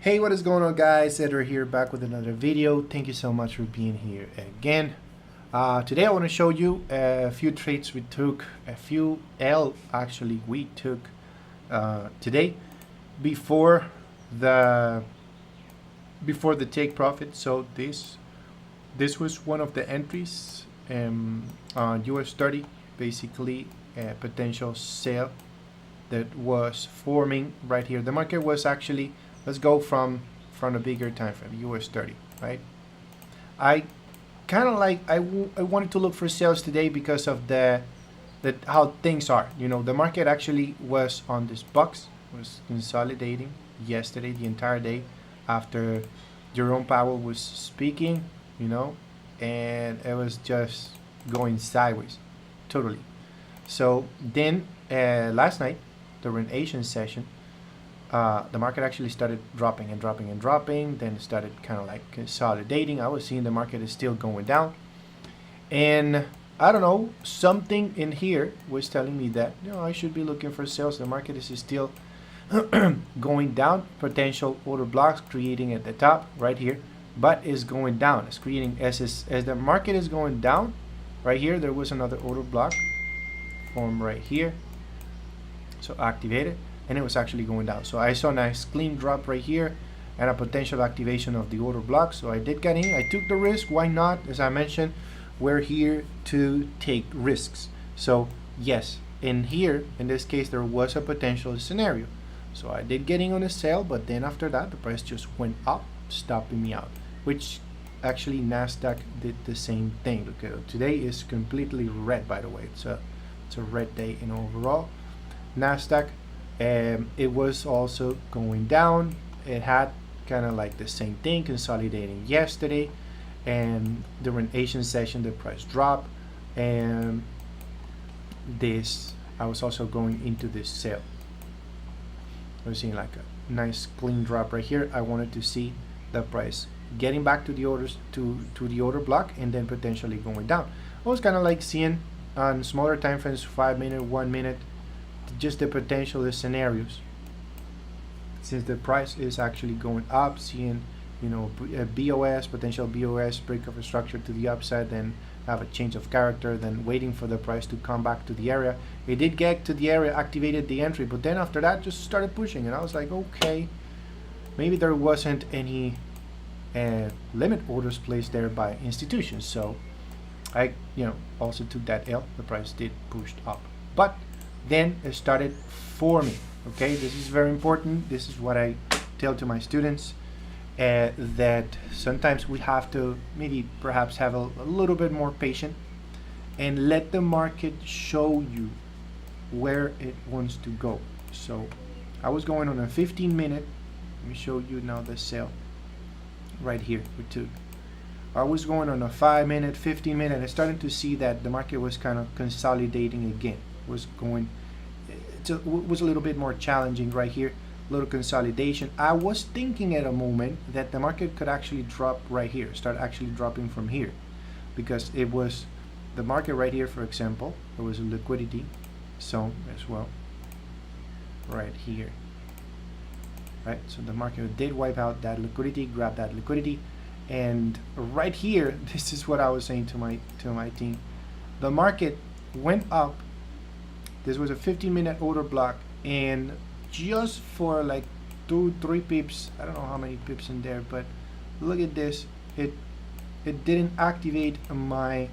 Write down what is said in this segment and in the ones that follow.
Hey, what is going on, guys? Edward here, back with another video. Thank you so much for being here again. Today I want to show you a few trades we took, a few L actually we took today before the take profit. So this was one of the entries on US 30, basically a potential sale that was forming right here. The market was actually, let's go from a bigger time frame, US 30, right? I kind of like I wanted to look for sales today because of the how things are. You know, the market actually was on this box, was consolidating yesterday the entire day after Jerome Powell was speaking, you know, and it was just going sideways, totally. So then last night during Asian session, the market actually started dropping and dropping and dropping. Then it started kind of like consolidating. I was seeing the market is still going down, and I don't know, something in here was telling me that, you know, I should be looking for sales. The market is still going down. Potential order blocks creating at the top right here, but is going down. It's creating as the market is going down. Right here, there was another order block formed right here. So activated, and it was actually going down. So I saw a nice clean drop right here and a potential activation of the order block. So I did get in. I took the risk. Why not? As I mentioned, we're here to take risks. So yes, in here, in this case, there was a potential scenario. So I did get in on a sale, but then after that, the price just went up, stopping me out, which actually Nasdaq did the same thing. Look, today is completely red, by the way. It's a red day in overall. Nasdaq, it was also going down. It had kind of like the same thing, consolidating yesterday, and during Asian session the price dropped, and this I was also going into this sale. I was seeing like a nice clean drop right here. I wanted to see the price getting back to the orders to the order block and then potentially going down. I was kind of like seeing on smaller time frames, 5 minute, 1 minute, just the potential scenarios. Since the price is actually going up, seeing, you know, a BOS, potential BOS, break of a structure to the upside, then have a change of character, then waiting for the price to come back to the area. It did get to the area, activated the entry, but then after that just started pushing, and I was like, okay, maybe there wasn't any limit orders placed there by institutions. So I, you know, also took that L. The price did push up, but then it started forming. Okay, this is very important. This is what I tell to my students, that sometimes we have to maybe perhaps have a little bit more patient and let the market show you where it wants to go. So I was going on a 15-minute. Let me show you now the sale right here we took. I was going on a 5-minute, 15-minute. I started to see that the market was kind of consolidating again. Was a little bit more challenging right here, a little consolidation. I was thinking at a moment that the market could actually drop right here, start actually dropping from here, because it was the market right here, for example, there was a liquidity zone as well right here, right? So the market did wipe out that liquidity, grab that liquidity, and right here, this is what I was saying to my team. The market went up. This was a 15-minute order block, and just for like 2-3 pips, I don't know how many pips in there, but look at this. It didn't activate my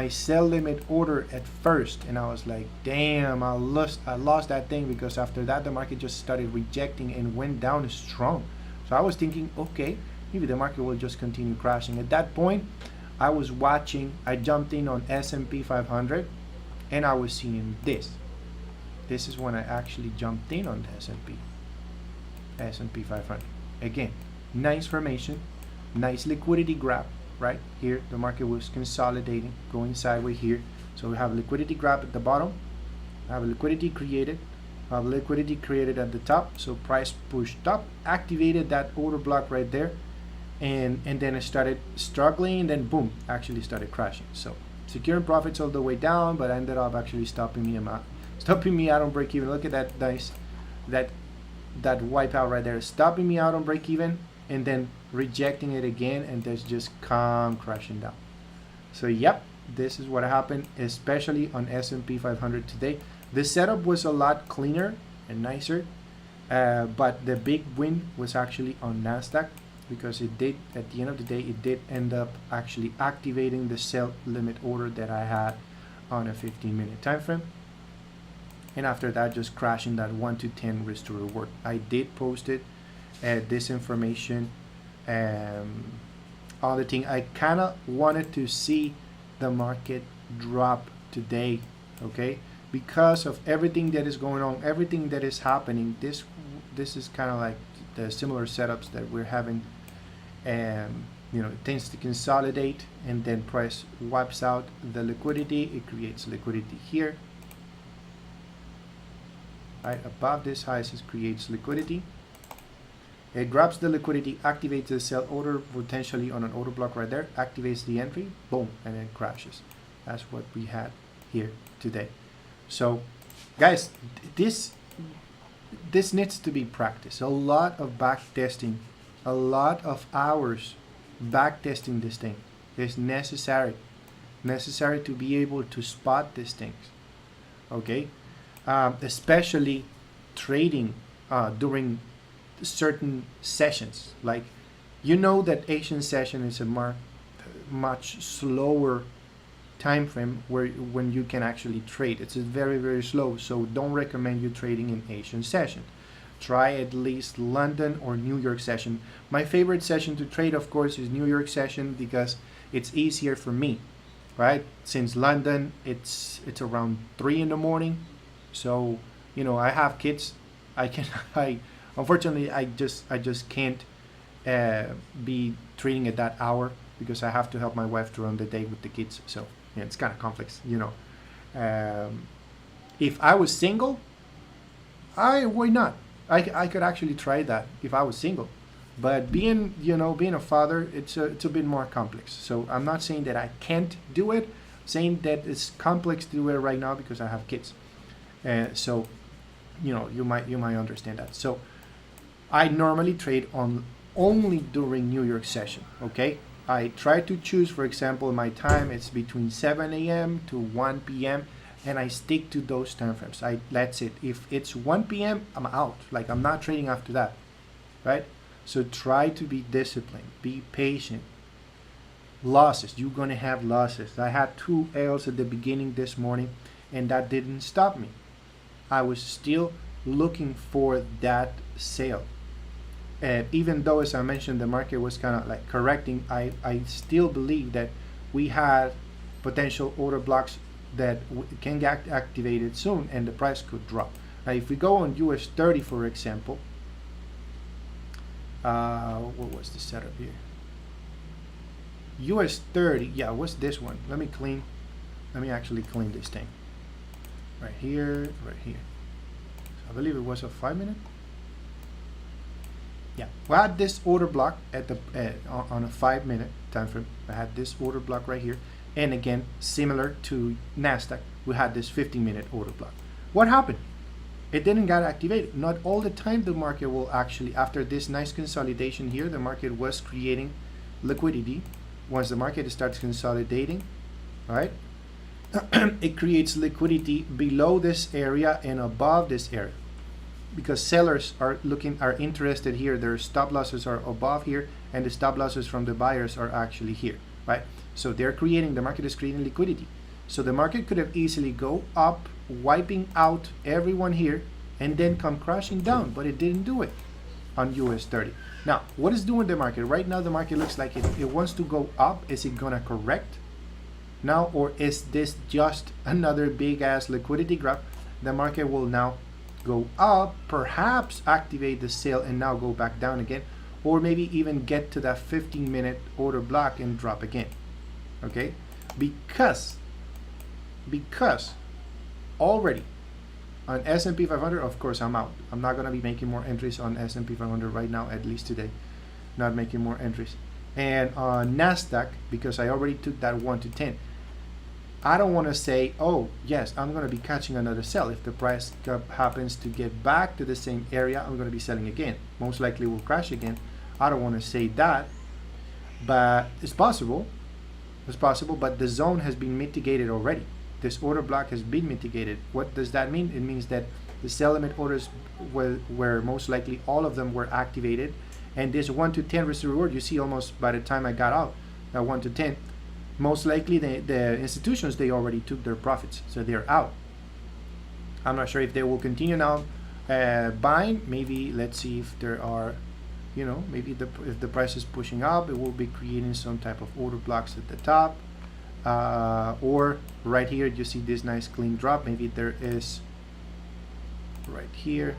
sell limit order at first, and I was like, damn, I lost that thing, because after that the market just started rejecting and went down strong. So I was thinking, okay, maybe the market will just continue crashing. At that point, I was watching. I jumped in on S&P 500. And I was seeing this. This is when I actually jumped in on the S&P 500. Again, nice formation, nice liquidity grab right here. The market was consolidating, going sideways here. So we have liquidity grab at the bottom. I have a liquidity created. I have liquidity created at the top. So price pushed up, activated that order block right there, and then it started struggling. And then boom, actually started crashing. So securing profits all the way down, but ended up actually stopping me out on break even. Look at that nice, that that wipeout right there, stopping me out on break even, and then rejecting it again, and that's just come crashing down. So yep, this is what happened, especially on S&P 500 today. The setup was a lot cleaner and nicer, but the big win was actually on Nasdaq, because it did, at the end of the day, it did end up actually activating the sell limit order that I had on a 15-minute time frame. And after that, just crashing that 1 to 10 risk to reward. I did post it, this information, on the thing. I kind of wanted to see the market drop today, okay? Because of everything that is going on, everything that is happening. This is kind of like the similar setups that we're having. You know, it tends to consolidate, and then price wipes out the liquidity. It creates liquidity here. Right above this highs, it creates liquidity. It grabs the liquidity, activates the sell order potentially on an order block right there, activates the entry, boom, and then crashes. That's what we had here today. So guys, this needs to be practiced. A lot of back testing, a lot of hours back testing this thing is necessary to be able to spot these things, okay? Especially trading during certain sessions. Like, you know that Asian session is a much slower time frame when you can actually trade. It's very, very slow, so don't recommend you trading in Asian session. Try at least London or New York session. My favorite session to trade, of course, is New York session, because it's easier for me, right? Since London, it's around 3 in the morning. So, you know, I have kids. Unfortunately, I just can't be trading at that hour, because I have to help my wife during the day with the kids. So yeah, it's kind of complex, you know. If I was single, why not? I could actually try that if I was single. But being a father, it's a bit more complex. So I'm not saying that I can't do it. I'm saying that it's complex to do it right now because I have kids. So, you know, you might understand that. So I normally trade only during New York session, okay? I try to choose, for example, my time, it's between 7 a.m. to 1 p.m. and I stick to those time frames. That's it. If it's 1 p.m., I'm out. Like, I'm not trading after that, right? So try to be disciplined, be patient. Losses, you're gonna have losses. I had 2 L's at the beginning this morning, and that didn't stop me. I was still looking for that sale. Even though, as I mentioned, the market was kind of like correcting, I still believe that we had potential order blocks that can get activated soon, and the price could drop. Now, if we go on US 30, for example, what was the setup here? US 30, yeah, what's this one? Let me actually clean this thing. Right here. I believe it was a 5-minute. Yeah, we had this order block at the on a 5-minute time frame. I had this order block right here, and again, similar to Nasdaq, we had this 15-minute order block. What happened? It didn't get activated. Not all the time the market will actually, after this nice consolidation here, the market was creating liquidity. Once the market starts consolidating, right? It creates liquidity below this area and above this area, because sellers are interested here. Their stop losses are above here, and the stop losses from the buyers are actually here, right? So the market is creating liquidity. So the market could have easily go up, wiping out everyone here, and then come crashing down, but it didn't do it on US 30. Now, what is doing the market? Right now, the market looks like it wants to go up. Is it gonna correct now, or is this just another big ass liquidity grab? The market will now go up, perhaps activate the sale, and now go back down again, or maybe even get to that 15-minute order block and drop again. Okay, because already on S&P 500, of course, I'm out. I'm not gonna be making more entries on S&P 500 right now, at least today. Not making more entries. And on Nasdaq, because I already took that 1 to 10. I don't want to say, oh yes, I'm going to be catching another sell. If the price happens to get back to the same area, I'm going to be selling again. Most likely will crash again. I don't want to say that, but it's possible. It's possible, but the zone has been mitigated already. This order block has been mitigated. What does that mean? It means that the sell limit orders were most likely all of them were activated, and this 1 to 10 risk reward, you see almost by the time I got out, that 1 to 10, most likely the institutions, they already took their profits, so they're out. I'm not sure if they will continue now buying. Maybe let's see if there are, you know, maybe if the price is pushing up, it will be creating some type of order blocks at the top, or right here you see this nice clean drop. Maybe there is right here,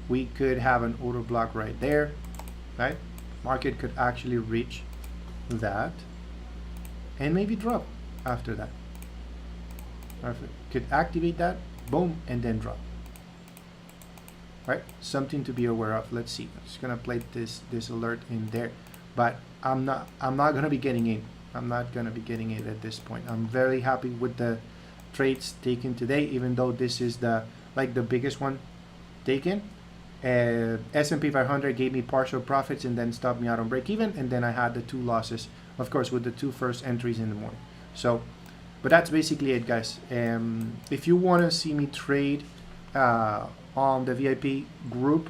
we could have an order block right there, right? Market could actually reach that and maybe drop after that. Could activate that, boom, and then drop. Right, something to be aware of. Let's see. I'm just gonna play this alert in there, but I'm not gonna be getting in. I'm not gonna be getting it at this point. I'm very happy with the trades taken today, even though this is the biggest one taken. S&P 500 gave me partial profits and then stopped me out on break even, and then I had the 2 losses, of course, with the 2 first entries in the morning. So, but that's basically it, guys. If you want to see me trade on the VIP group,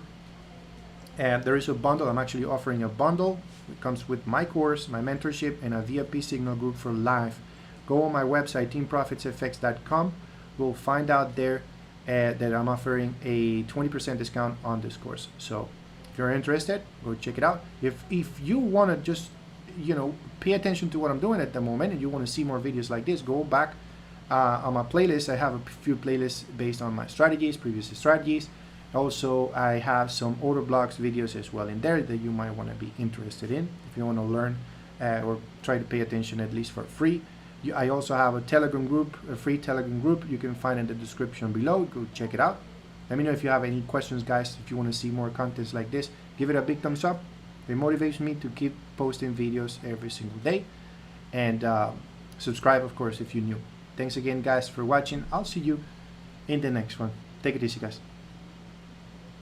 there is a bundle. I'm actually offering a bundle. It comes with my course, my mentorship, and a VIP signal group for live. Go on my website, teamprofitsenglish.com. You'll find out there that I'm offering a 20% discount on this course. So if you're interested, go check it out. If you want to just, you know, pay attention to what I'm doing at the moment, and you want to see more videos like this, go back on my playlist. I have a few playlists based on my strategies, previous strategies. Also, I have some order blocks videos as well in there that you might want to be interested in if you want to learn or try to pay attention, at least for free. I also have a Telegram group, a free Telegram group. You can find in the description below. Go check it out. Let me know if you have any questions, guys. If you want to see more contents like this, give it a big thumbs up. It motivates me to keep posting videos every single day. And subscribe, of course, if you're new. Thanks again, guys, for watching. I'll see you in the next one. Take it easy, guys.